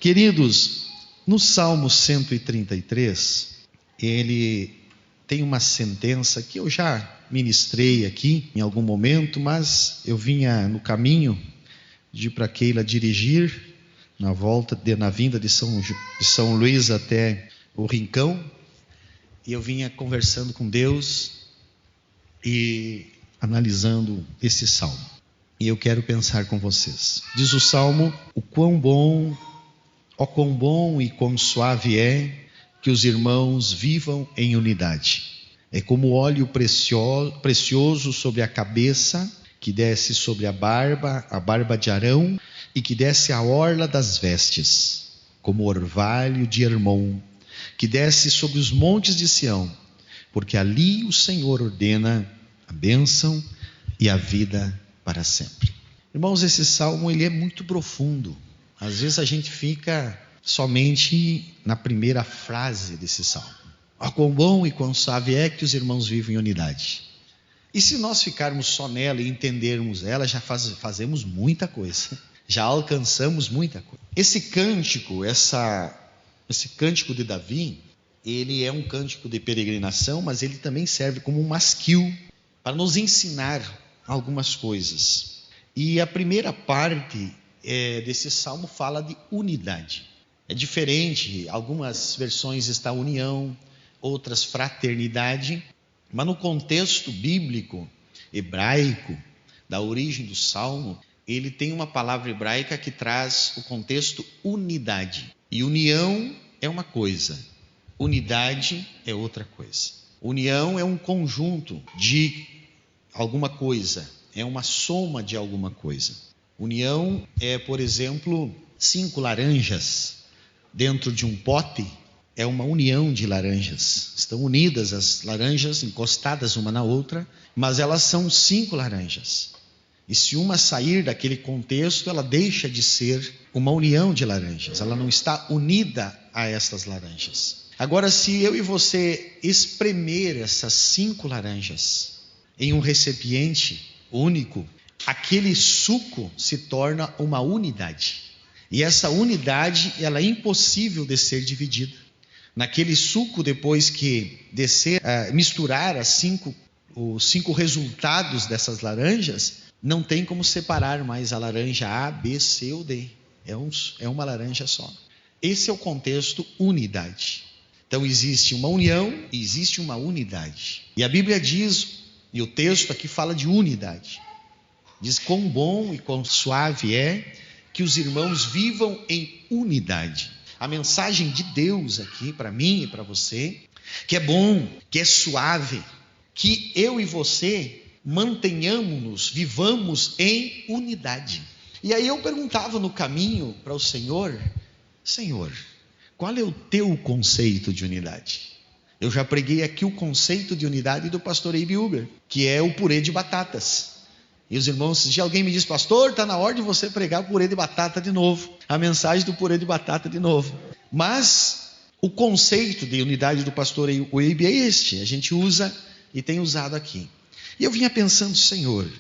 Queridos, no Salmo 133, ele tem uma sentença que eu já ministrei aqui em algum momento, mas eu vinha no caminho de para Keila dirigir na vinda de São Luís até o Rincão, e eu vinha conversando com Deus e analisando esse salmo. E eu quero pensar com vocês. Diz o salmo: ó quão bom e quão suave é que os irmãos vivam em unidade. É como óleo precioso sobre a cabeça, que desce sobre a barba de Arão, e que desce à orla das vestes, como orvalho de Hermon, que desce sobre os montes de Sião, porque ali o Senhor ordena a bênção e a vida para sempre. Irmãos, esse salmo ele é muito profundo. Às vezes a gente fica somente na primeira frase desse salmo. Ó quão bom e quão suave é que os irmãos vivem em unidade. E se nós ficarmos só nela e entendermos ela, já fazemos muita coisa. Já alcançamos muita coisa. Esse cântico de Davi, ele é um cântico de peregrinação, mas ele também serve como um masquil para nos ensinar algumas coisas. E a primeira parte desse salmo fala de unidade. É diferente, algumas versões está união, outras fraternidade, mas no contexto bíblico, hebraico, da origem do salmo, ele tem uma palavra hebraica que traz o contexto unidade. E união é uma coisa, unidade é outra coisa. União é um conjunto de alguma coisa, é uma soma de alguma coisa. União é, por exemplo, 5 laranjas dentro de um pote, é uma união de laranjas. Estão unidas as laranjas, encostadas uma na outra, mas elas são 5 laranjas. E se uma sair daquele contexto, ela deixa de ser uma união de laranjas. Ela não está unida a essas laranjas. Agora, se eu e você espremer essas 5 laranjas em um recipiente único, aquele suco se torna uma unidade. E essa unidade, ela é impossível de ser dividida. Naquele suco, depois que misturar os 5 resultados dessas laranjas, não tem como separar mais a laranja A, B, C ou D. É uma laranja só. Esse é o contexto unidade. Então existe uma união e existe uma unidade. E a Bíblia diz, e o texto aqui fala de unidade. Diz quão bom e quão suave é que os irmãos vivam em unidade. A mensagem de Deus aqui para mim e para você, que é bom, que é suave, que eu e você mantenhamos-nos, vivamos em unidade. E aí eu perguntava no caminho para o Senhor: Senhor, qual é o teu conceito de unidade? Eu já preguei aqui o conceito de unidade do pastor Eibe Uber, que é o purê de batatas. E os irmãos, se alguém me diz: pastor, está na hora de você pregar o purê de batata de novo, a mensagem do purê de batata de novo. Mas o conceito de unidade do pastor Eibe é este, a gente usa e tem usado aqui. E eu vinha pensando: Senhor,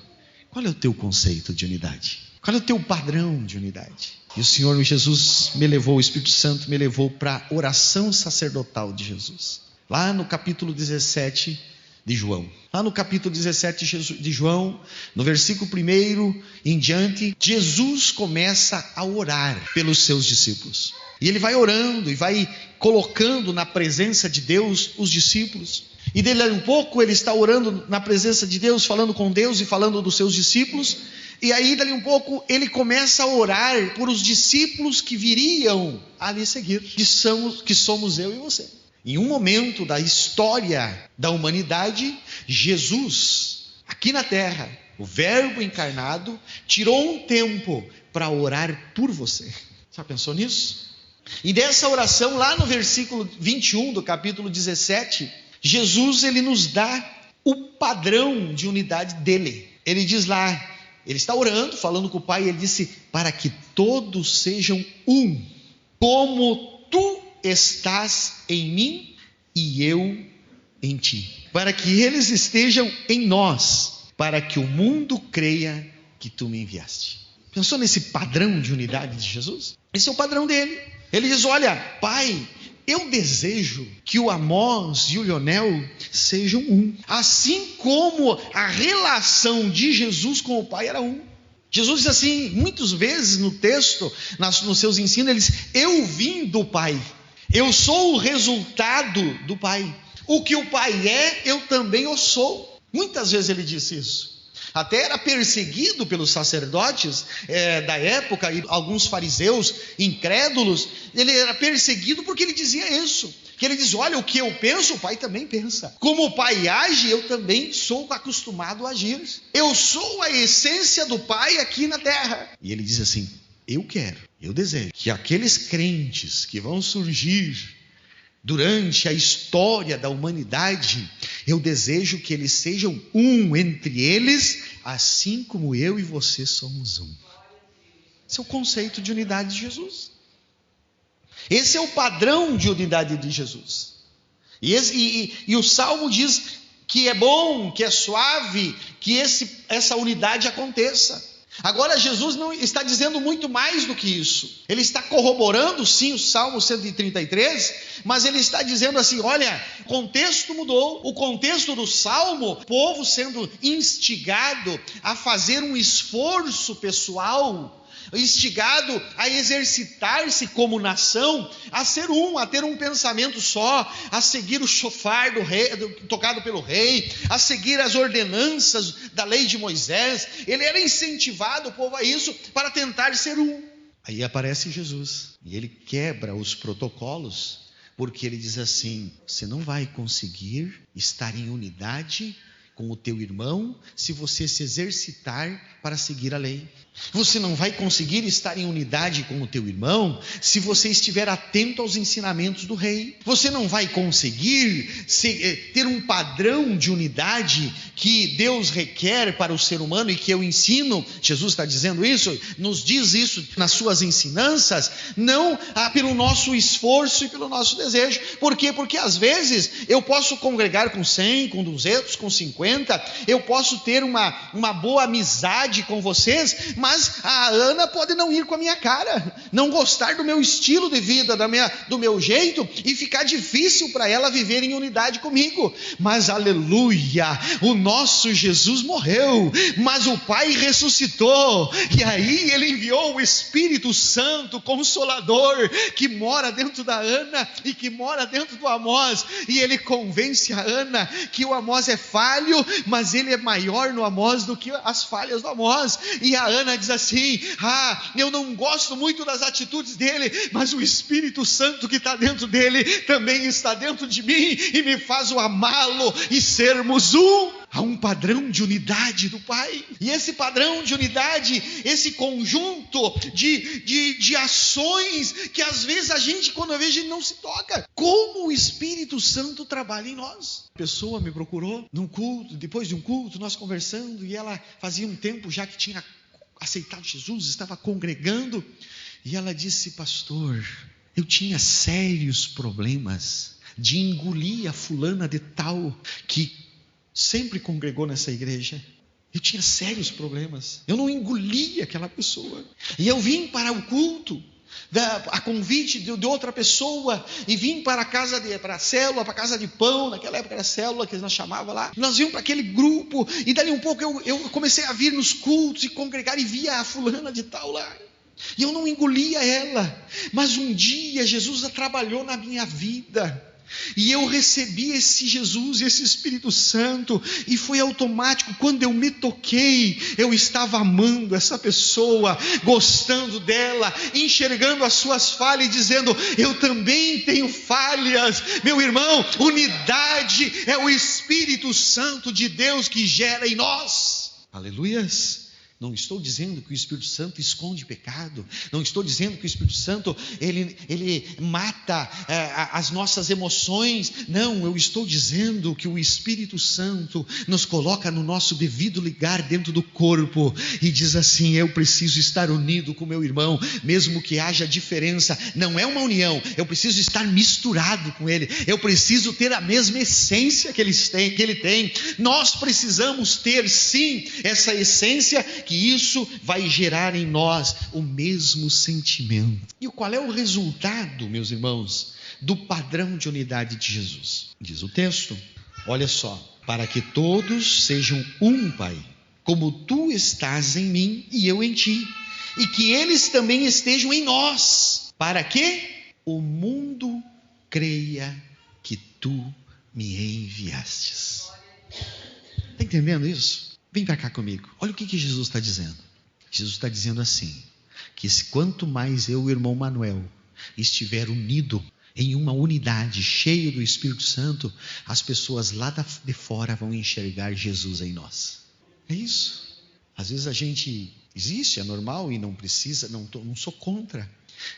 qual é o teu conceito de unidade? Qual é o teu padrão de unidade? E o Senhor Jesus o Espírito Santo me levou para a oração sacerdotal de Jesus. Lá no capítulo 17 de João. Lá no capítulo 17 de João, no versículo 1 em diante, Jesus começa a orar pelos seus discípulos. E ele vai orando e vai colocando na presença de Deus os discípulos. E dele um pouco ele está orando na presença de Deus, falando com Deus e falando dos seus discípulos. E aí dali um pouco ele começa a orar por os discípulos que viriam a lhe seguir, que somos eu e você. Em um momento da história da humanidade, Jesus, aqui na terra, o Verbo encarnado, tirou um tempo para orar por você. Já pensou nisso? E dessa oração, lá no versículo 21 do capítulo 17, Jesus ele nos dá o padrão de unidade dele. Ele diz lá, ele está orando, falando com o Pai, ele disse: para que todos sejam um, como tu estás em mim e eu em ti. Para que eles estejam em nós, para que o mundo creia que tu me enviaste. Pensou nesse padrão de unidade de Jesus? Esse é o padrão dele. Ele diz: olha, Pai, eu desejo que o Amós e o Leonel sejam um, assim como a relação de Jesus com o Pai era um. Jesus diz assim, muitas vezes no texto, nos seus ensinos, ele diz: eu vim do Pai, eu sou o resultado do Pai, o que o Pai é, eu também o sou. Muitas vezes ele disse isso. Até era perseguido pelos sacerdotes da época, e alguns fariseus incrédulos. Ele era perseguido porque ele dizia isso, que ele diz: olha, o que eu penso, o Pai também pensa, como o Pai age, eu também sou acostumado a agir, eu sou a essência do Pai aqui na terra. E ele diz assim: eu desejo que aqueles crentes que vão surgir durante a história da humanidade, eu desejo que eles sejam um entre eles, assim como eu e você somos um. Esse é o conceito de unidade de Jesus. Esse é o padrão de unidade de Jesus. E o Salmo diz que é bom, que é suave, que essa unidade aconteça. Agora Jesus não está dizendo muito mais do que isso. Ele está corroborando sim o Salmo 133, mas ele está dizendo assim: olha, o contexto mudou. O contexto do Salmo, o povo sendo instigado a fazer um esforço pessoal, instigado a exercitar-se como nação, a ser um, a ter um pensamento só, a seguir o chofar do rei, tocado pelo rei, a seguir as ordenanças da lei de Moisés. Ele era incentivado, o povo, a isso, para tentar ser um. Aí aparece Jesus e ele quebra os protocolos, porque ele diz assim: você não vai conseguir estar em unidade com o teu irmão se você se exercitar para seguir a lei. Você não vai conseguir estar em unidade com o teu irmão se você estiver atento aos ensinamentos do rei. Você não vai conseguir ter um padrão de unidade que Deus requer para o ser humano e que eu ensino. Jesus está dizendo isso, nos diz isso nas suas ensinanças, não pelo nosso esforço e pelo nosso desejo. Por quê? Porque às vezes eu posso congregar com 100, com 200, com 50, eu posso ter uma boa amizade com vocês, mas a Ana pode não ir com a minha cara, não gostar do meu estilo de vida, do meu jeito, e ficar difícil para ela viver em unidade comigo. Mas aleluia, o nosso Jesus morreu, mas o Pai ressuscitou, e aí Ele enviou o Espírito Santo Consolador, que mora dentro da Ana e que mora dentro do Amós, e ele convence a Ana que o Amós é falho, mas ele é maior no Amós do que as falhas do Amós. E a Ana diz assim: eu não gosto muito das atitudes dele, mas o Espírito Santo que está dentro dele também está dentro de mim e me faz o amá-lo e sermos um. Há um padrão de unidade do Pai, e esse padrão de unidade, esse conjunto de ações que às vezes a gente, quando vê, a gente não se toca. Como o Espírito Santo trabalha em nós. A pessoa me procurou num culto, depois de um culto, nós conversando, e ela fazia um tempo já que tinha aceitado Jesus, estava congregando, e ela disse: pastor, eu tinha sérios problemas de engolir a fulana de tal que sempre congregou nessa igreja. Eu tinha sérios problemas, eu não engolia aquela pessoa, e eu vim para o culto a convite de outra pessoa, e vim para a célula, para a casa de pão, naquela época era célula que nós chamava lá, nós vimos para aquele grupo, e dali um pouco eu comecei a vir nos cultos e congregar, e via a fulana de tal lá, e eu não engolia ela. Mas um dia Jesus trabalhou na minha vida, e eu recebi esse Jesus, esse Espírito Santo, e foi automático. Quando eu me toquei, eu estava amando essa pessoa, gostando dela, enxergando as suas falhas e dizendo: eu também tenho falhas. Meu irmão, unidade é o Espírito Santo de Deus que gera em nós. Aleluias. Não estou dizendo que o Espírito Santo esconde pecado. Não estou dizendo que o Espírito Santo ele mata as nossas emoções. Não, eu estou dizendo que o Espírito Santo nos coloca no nosso devido lugar dentro do corpo e diz assim: eu preciso estar unido com meu irmão, mesmo que haja diferença. Não é uma união, eu preciso estar misturado com ele. Eu preciso ter a mesma essência que ele tem. Nós precisamos ter sim essa essência que isso vai gerar em nós o mesmo sentimento. E qual é o resultado, meus irmãos, do padrão de unidade de Jesus? Diz o texto, olha só, para que todos sejam um, Pai, como tu estás em mim e eu em ti, e que eles também estejam em nós, para que o mundo creia que tu me enviastes. Está entendendo isso? Vem para cá comigo. Olha o que Jesus está dizendo. Jesus está dizendo assim, que quanto mais eu e o irmão Manuel estiver unido em uma unidade, cheio do Espírito Santo, as pessoas lá de fora vão enxergar Jesus em nós. É isso. Às vezes a gente existe, é normal e não precisa, não sou contra,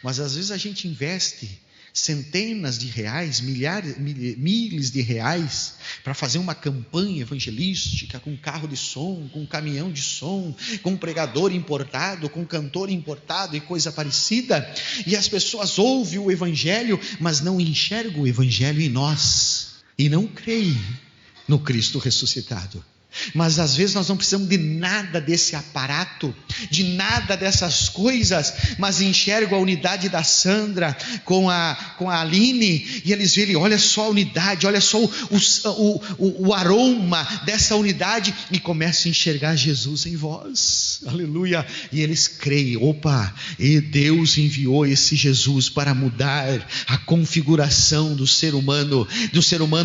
mas às vezes a gente investe centenas de reais, milhares de reais para fazer uma campanha evangelística com carro de som, com caminhão de som, com pregador importado, com cantor importado e coisa parecida, e as pessoas ouvem o evangelho, mas não enxergam o evangelho em nós e não creem no Cristo ressuscitado. Mas às vezes nós não precisamos de nada desse aparato, de nada dessas coisas, mas enxergo a unidade da Sandra com a Aline, e eles veem, olha só a unidade, olha só o aroma dessa unidade, e começam a enxergar Jesus em vós, aleluia, e eles creem, opa, e Deus enviou esse Jesus para mudar a configuração do ser humano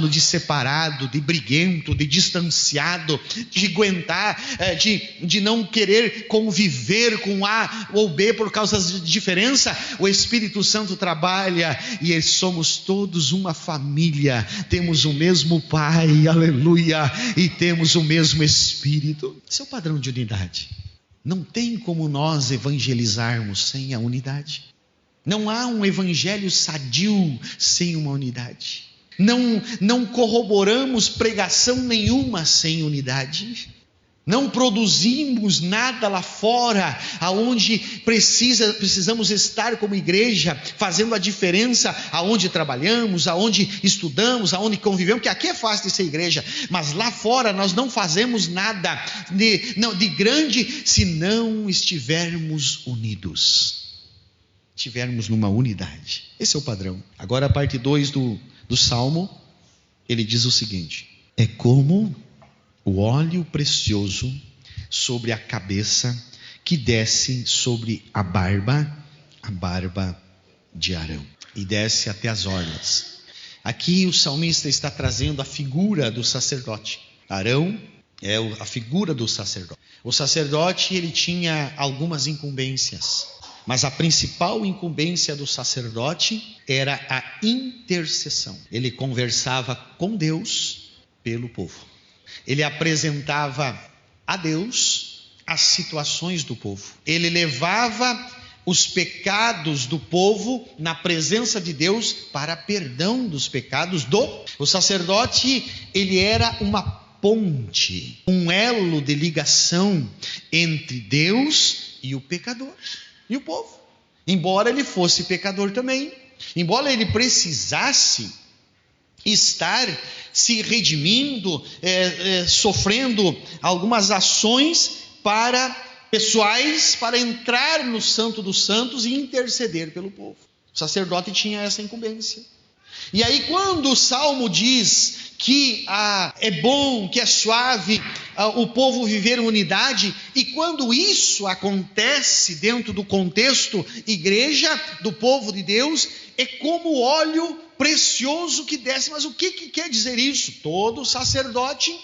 de separado, de briguento, de distanciado, de aguentar, de não querer conviver com A ou B por causa de diferença. O Espírito Santo trabalha e somos todos uma família, temos o mesmo Pai, aleluia, e temos o mesmo Espírito. Esse é o padrão de unidade. Não tem como nós evangelizarmos sem a unidade. Não há um evangelho sadio sem uma unidade. Não corroboramos pregação nenhuma sem unidade. Não produzimos nada lá fora, aonde precisamos estar como igreja, fazendo a diferença aonde trabalhamos, aonde estudamos, aonde convivemos, porque aqui é fácil de ser igreja, mas lá fora nós não fazemos nada de grande se não estivermos unidos, estivermos numa unidade. Esse é o padrão. Agora a parte 2 do Salmo, ele diz o seguinte: é como o óleo precioso sobre a cabeça que desce sobre a barba de Arão, e desce até as orlas. Aqui o salmista está trazendo a figura do sacerdote. Arão é a figura do sacerdote. O sacerdote, ele tinha algumas incumbências, mas a principal incumbência do sacerdote era a intercessão. Ele conversava com Deus pelo povo. Ele apresentava a Deus as situações do povo. Ele levava os pecados do povo na presença de Deus para perdão dos pecados O sacerdote, ele era uma ponte, um elo de ligação entre Deus e o pecador. E o povo, embora ele fosse pecador também, embora ele precisasse estar se redimindo, sofrendo algumas ações pessoais para entrar no Santo dos Santos e interceder pelo povo. O sacerdote tinha essa incumbência. E aí quando o Salmo diz que é bom, que é suave o povo viver em unidade, e quando isso acontece dentro do contexto igreja, do povo de Deus, é como óleo precioso que desce. Mas o que quer dizer isso? Todo sacerdote,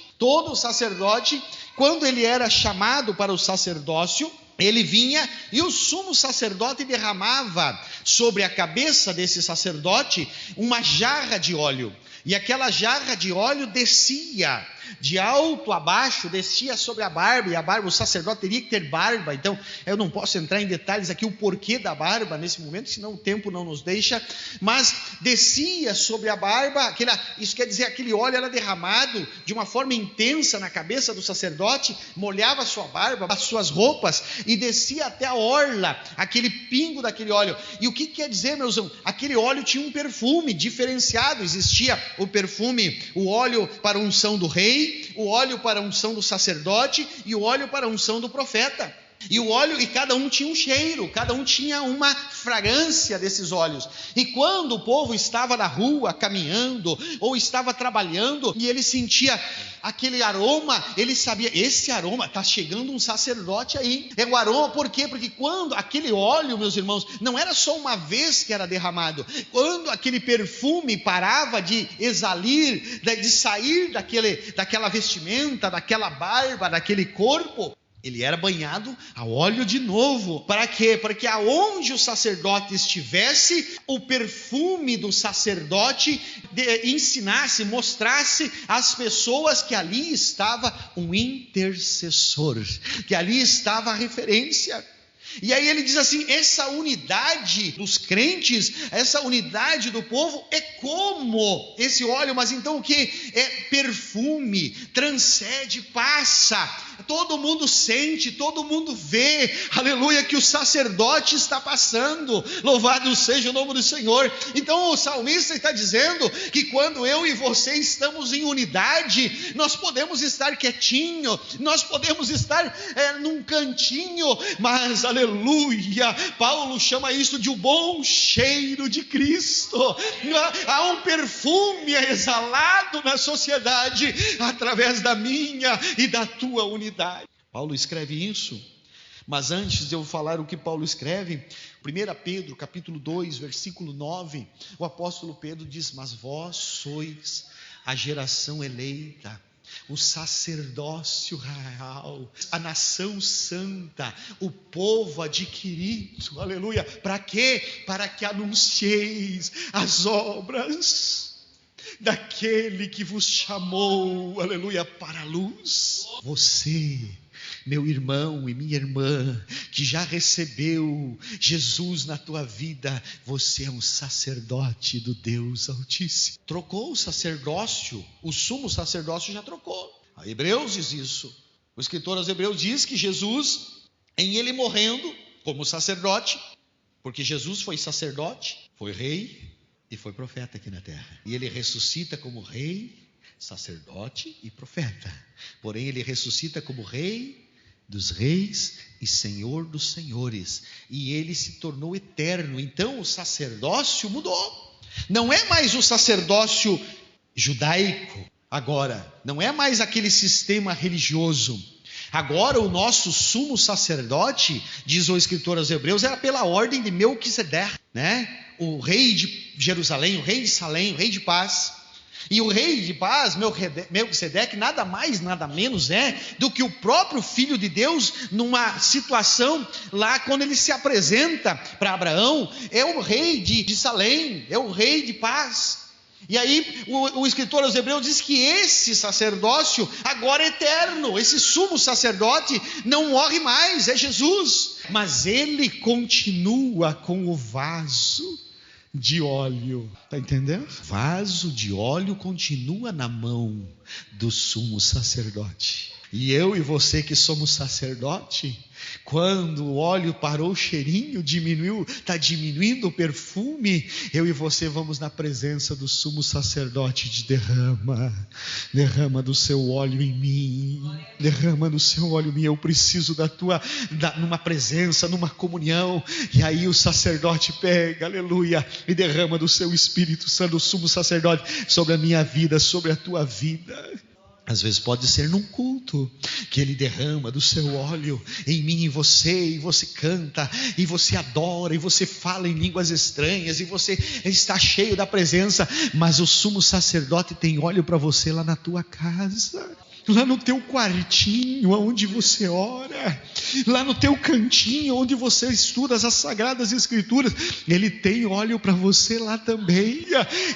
quando ele era chamado para o sacerdócio, ele vinha e o sumo sacerdote derramava sobre a cabeça desse sacerdote uma jarra de óleo. E aquela jarra de óleo descia de alto a baixo, descia sobre a barba, e a barba, o sacerdote teria que ter barba. Então eu não posso entrar em detalhes aqui o porquê da barba nesse momento, senão o tempo não nos deixa, mas descia sobre a barba, isso quer dizer, aquele óleo era derramado de uma forma intensa na cabeça do sacerdote, molhava a sua barba, as suas roupas, e descia até a orla, aquele pingo daquele óleo. E o que quer dizer, meus irmãos? Aquele óleo tinha um perfume diferenciado. Existia o perfume, o óleo para a unção do rei, rei, o óleo para a unção do sacerdote e o óleo para a unção do profeta. E o óleo, e cada um tinha um cheiro, cada um tinha uma fragrância desses óleos. E quando o povo estava na rua caminhando, ou estava trabalhando, e ele sentia aquele aroma, ele sabia, esse aroma, está chegando um sacerdote aí. É o aroma, por quê? Porque quando aquele óleo, meus irmãos, não era só uma vez que era derramado. Quando aquele perfume parava de exalir, de sair daquela vestimenta, daquela barba, daquele corpo, ele era banhado a óleo de novo. Para quê? Para que aonde o sacerdote estivesse, o perfume do sacerdote ensinasse, mostrasse às pessoas que ali estava um intercessor, que ali estava a referência. E aí ele diz assim, essa unidade dos crentes, essa unidade do povo é como esse óleo, mas então o que? É perfume, transcende, passa, todo mundo sente, todo mundo vê, aleluia, que o sacerdote está passando, louvado seja o nome do Senhor. Então o salmista está dizendo que quando eu e você estamos em unidade, nós podemos estar quietinho, nós podemos estar num cantinho, mas aleluia, Paulo chama isso de um bom cheiro de Cristo. Há um perfume exalado na sociedade através da minha e da tua unidade. Paulo escreve isso. Mas antes de eu falar o que Paulo escreve, 1 Pedro capítulo 2, versículo 9, o apóstolo Pedro diz, mas vós sois a geração eleita, o sacerdócio real, a nação santa, o povo adquirido, aleluia, para quê? Para que anuncieis as obras daquele que vos chamou, aleluia, para a luz. Você, meu irmão e minha irmã, que já recebeu Jesus na tua vida, você é um sacerdote do Deus Altíssimo. Trocou o sacerdócio, o sumo sacerdócio já trocou. A Hebreus diz isso. O escritor aos Hebreus diz que Jesus, em ele morrendo como sacerdote, porque Jesus foi sacerdote, foi rei e foi profeta aqui na terra. E ele ressuscita como rei, sacerdote e profeta. Porém ele ressuscita como rei dos reis e senhor dos senhores, e ele se tornou eterno. Então o sacerdócio mudou, não é mais o sacerdócio judaico agora, não é mais aquele sistema religioso. Agora o nosso sumo sacerdote, diz o escritor aos Hebreus, era pela ordem de Melquisedeque, né? O rei de Jerusalém, o rei de Salém, o rei de paz. E o rei de paz, Melquisedeque, nada mais, nada menos é do que o próprio Filho de Deus, numa situação lá, quando ele se apresenta para Abraão, é o rei de Salém, é o rei de paz. E aí o escritor aos Hebreus diz que esse sacerdócio agora é eterno, esse sumo sacerdote não morre mais, é Jesus, mas ele continua com o vaso de óleo, está entendendo? Vaso de óleo continua na mão do sumo sacerdote. E eu e você que somos sacerdote, quando o óleo parou, o cheirinho diminuiu, está diminuindo o perfume, eu e você vamos na presença do sumo sacerdote de derrama do seu óleo em mim, derrama do seu óleo em mim, eu preciso numa presença, numa comunhão. E aí o sacerdote pega, aleluia, e derrama do seu Espírito Santo, do sumo sacerdote, sobre a minha vida, sobre a tua vida. Às vezes pode ser num culto que ele derrama do seu óleo em mim e você canta, e você adora, e você fala em línguas estranhas, e você está cheio da presença, mas o sumo sacerdote tem óleo para você lá na tua casa, lá no teu quartinho onde você ora, lá no teu cantinho onde você estuda as Sagradas Escrituras, ele tem óleo para você lá também.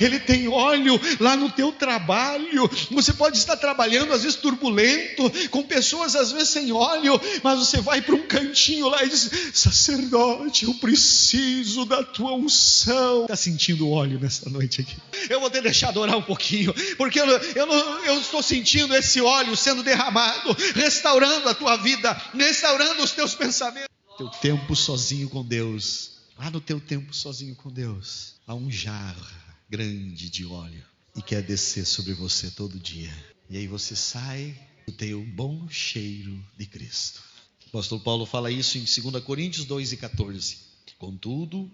Ele tem óleo lá no teu trabalho. Você pode estar trabalhando às vezes turbulento, com pessoas às vezes sem óleo, mas você vai para um cantinho lá e diz: sacerdote, eu preciso da tua unção. Está sentindo óleo nessa noite aqui? Eu vou ter deixado orar um pouquinho, porque eu estou sentindo esse óleo sendo derramado, restaurando a tua vida, restaurando os teus pensamentos. Teu tempo sozinho com Deus, lá no teu tempo sozinho com Deus, há um jarro grande de óleo e quer descer sobre você todo dia. E aí você sai, tu tem o bom cheiro de Cristo. O apóstolo Paulo fala isso em 2 Coríntios 2:14. Contudo,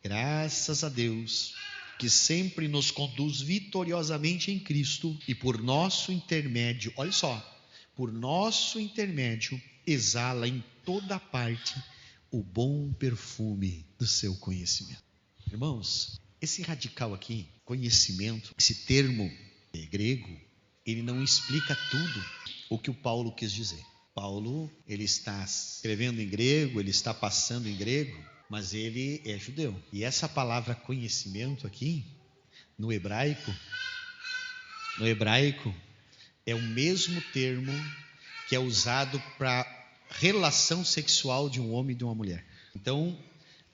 graças a Deus, que sempre nos conduz vitoriosamente em Cristo e por nosso intermédio, olha só, por nosso intermédio, exala em toda parte o bom perfume do seu conhecimento. Irmãos, esse radical aqui, conhecimento, esse termo grego, ele não explica tudo o que o Paulo quis dizer. Paulo, ele está escrevendo em grego, ele está passando em grego, mas ele é judeu. E essa palavra conhecimento aqui, no hebraico é o mesmo termo que é usado para relação sexual de um homem e de uma mulher. Então,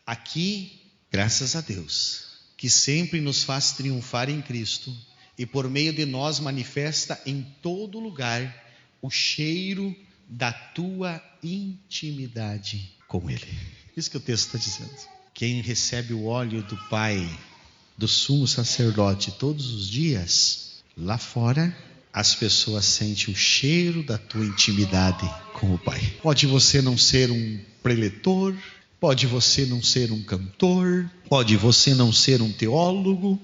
aqui, graças a Deus, que sempre nos faz triunfar em Cristo e por meio de nós manifesta em todo lugar o cheiro da tua intimidade com Ele. Isso que o texto está dizendo. Quem recebe o óleo do Pai, do sumo sacerdote todos os dias, lá fora, as pessoas sentem o cheiro da tua intimidade com o Pai. Pode você não ser um preletor, pode você não ser um cantor, pode você não ser um teólogo,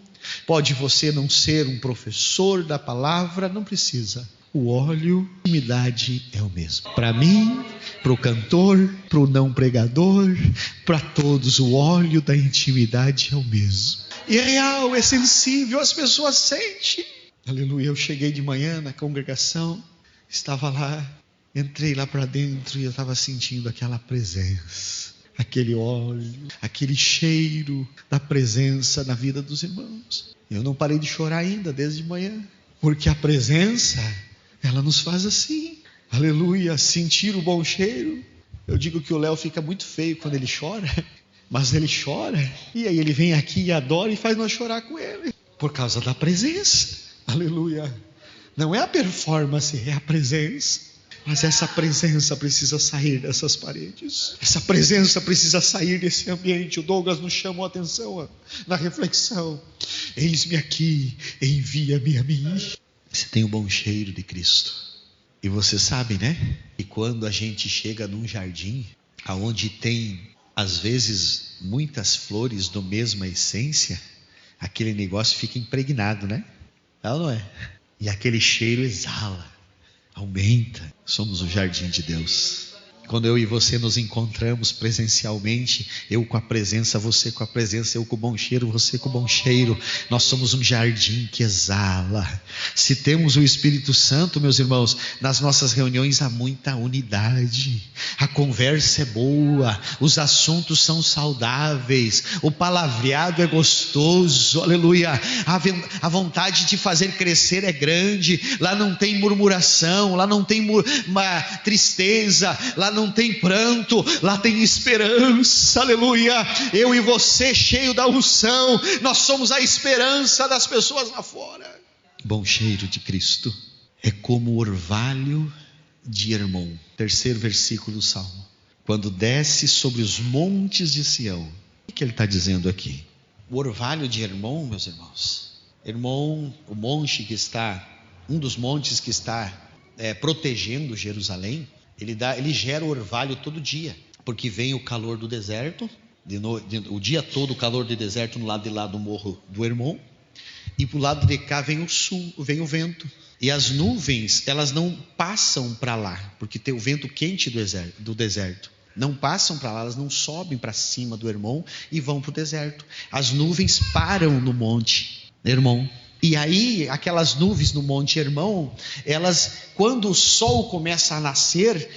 pode você não ser um professor da palavra, não precisa. O óleo de intimidade é o mesmo. Para mim, para o cantor, para o não pregador, para todos, o óleo da intimidade é o mesmo. E é real, é sensível, as pessoas sentem. Aleluia, eu cheguei de manhã na congregação, estava lá, entrei lá para dentro e eu estava sentindo aquela presença, aquele óleo, aquele cheiro da presença na vida dos irmãos. Eu não parei de chorar ainda desde de manhã, porque a presença, ela nos faz assim, aleluia, sentir o bom cheiro. Eu digo que o Léo fica muito feio quando ele chora, mas ele chora, e aí ele vem aqui e adora e faz nós chorar com ele, por causa da presença. Aleluia, não é a performance, é a presença. Mas essa presença precisa sair dessas paredes, essa presença precisa sair desse ambiente. O Douglas nos chamou a atenção na reflexão: eis-me aqui, envia-me a mim. Você tem o bom cheiro de Cristo. E você sabe, né? E quando a gente chega num jardim, aonde tem às vezes muitas flores da mesma essência, aquele negócio fica impregnado, né? Não é? E aquele cheiro exala, aumenta. Somos o jardim de Deus. Quando eu e você nos encontramos presencialmente, eu com a presença, você com a presença, eu com o bom cheiro, você com o bom cheiro, nós somos um jardim que exala. Se temos o Espírito Santo, meus irmãos, nas nossas reuniões há muita unidade, a conversa é boa, os assuntos são saudáveis, o palavreado é gostoso, aleluia, a vontade de fazer crescer é grande. Lá não tem murmuração, lá não tem uma tristeza, lá não tem pranto, lá tem esperança, aleluia. Eu e você, cheio da unção, nós somos a esperança das pessoas lá fora. Bom cheiro de Cristo é como o orvalho de Hermon. Terceiro versículo do Salmo: quando desce sobre os montes de Sião. O que ele está dizendo aqui? O orvalho de Hermon, meus irmãos, Hermon, o monte que está, um dos montes que está protegendo Jerusalém, ele gera o orvalho todo dia, porque vem o calor do deserto, o dia todo o calor do deserto no lado de lá do morro do Hermon, e para o lado de cá vem o sul, vem o vento, e as nuvens, elas não passam para lá, porque tem o vento quente do deserto, não passam para lá, elas não sobem para cima do Hermon e vão para o deserto. As nuvens param no monte Hermon. E aí, aquelas nuvens no Monte Hermon, elas, quando o sol começa a nascer,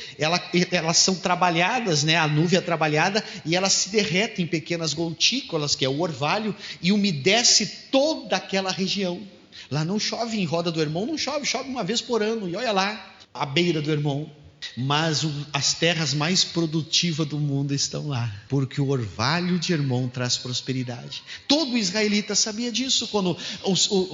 elas são trabalhadas, né? A nuvem é trabalhada e elas se derretem em pequenas gotículas, que é o orvalho, e umedece toda aquela região. Lá não chove em Roda do Hermon, não chove, chove uma vez por ano, e olha lá, à beira do Hermon. mas as terras mais produtivas do mundo estão lá, porque o orvalho de Hermon traz prosperidade. Todo israelita sabia disso quando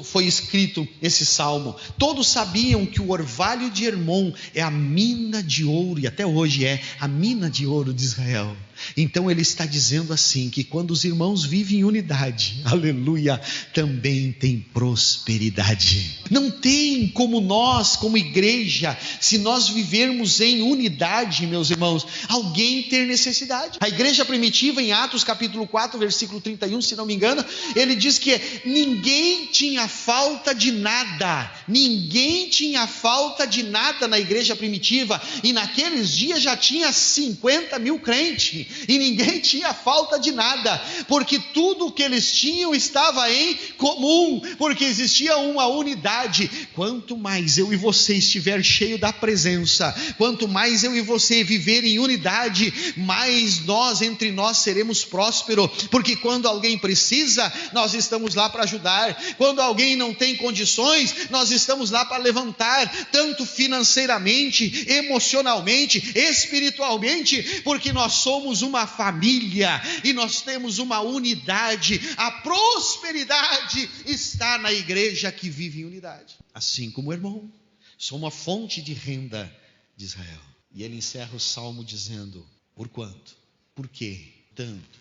foi escrito esse salmo. Todos sabiam que o orvalho de Hermon é a mina de ouro, e até hoje é a mina de ouro de Israel. Então ele está dizendo assim, que quando os irmãos vivem em unidade, aleluia, também tem prosperidade. Não tem como nós, como igreja, se nós vivermos em unidade, meus irmãos, alguém ter necessidade. A igreja primitiva, em Atos capítulo 4, versículo 31, se não me engano, ele diz que ninguém tinha falta de nada. Ninguém tinha falta de nada na igreja primitiva, e naqueles dias já tinha 50 mil crentes. E ninguém tinha falta de nada, porque tudo o que eles tinham estava em comum, porque existia uma unidade. Quanto mais eu e você estiver cheio da presença, quanto mais eu e você viver em unidade, mais nós entre nós seremos prósperos, porque quando alguém precisa, nós estamos lá para ajudar. Quando alguém não tem condições, nós estamos lá para levantar, tanto financeiramente, emocionalmente, espiritualmente, porque nós somos uma família e nós temos uma unidade. A prosperidade está na igreja que vive em unidade, assim como o irmão. Sou uma fonte de renda de Israel. E ele encerra o salmo dizendo: por quanto? Por quê? Tanto.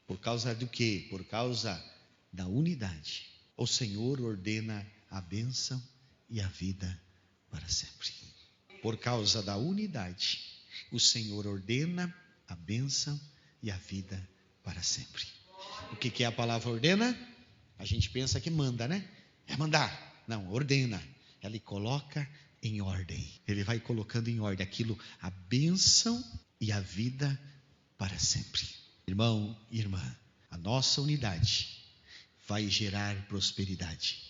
Por causa do quê? Por causa da unidade. O Senhor ordena a bênção e a vida para sempre. Por causa da unidade, o Senhor ordena a bênção e a vida para sempre. O que é a palavra ordena? A gente pensa que manda, né? É mandar. Não, ordena. Ele coloca em ordem. Ele vai colocando em ordem aquilo, a bênção e a vida para sempre. Irmão e irmã, a nossa unidade vai gerar prosperidade.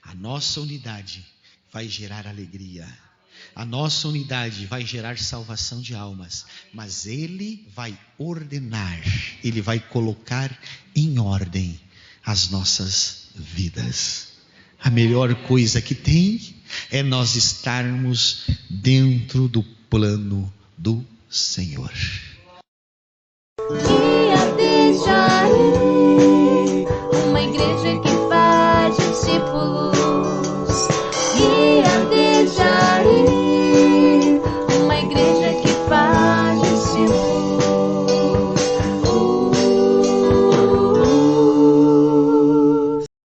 A nossa unidade vai gerar alegria. A nossa unidade vai gerar salvação de almas, mas Ele vai ordenar, Ele vai colocar em ordem as nossas vidas. A melhor coisa que tem é nós estarmos dentro do plano do Senhor.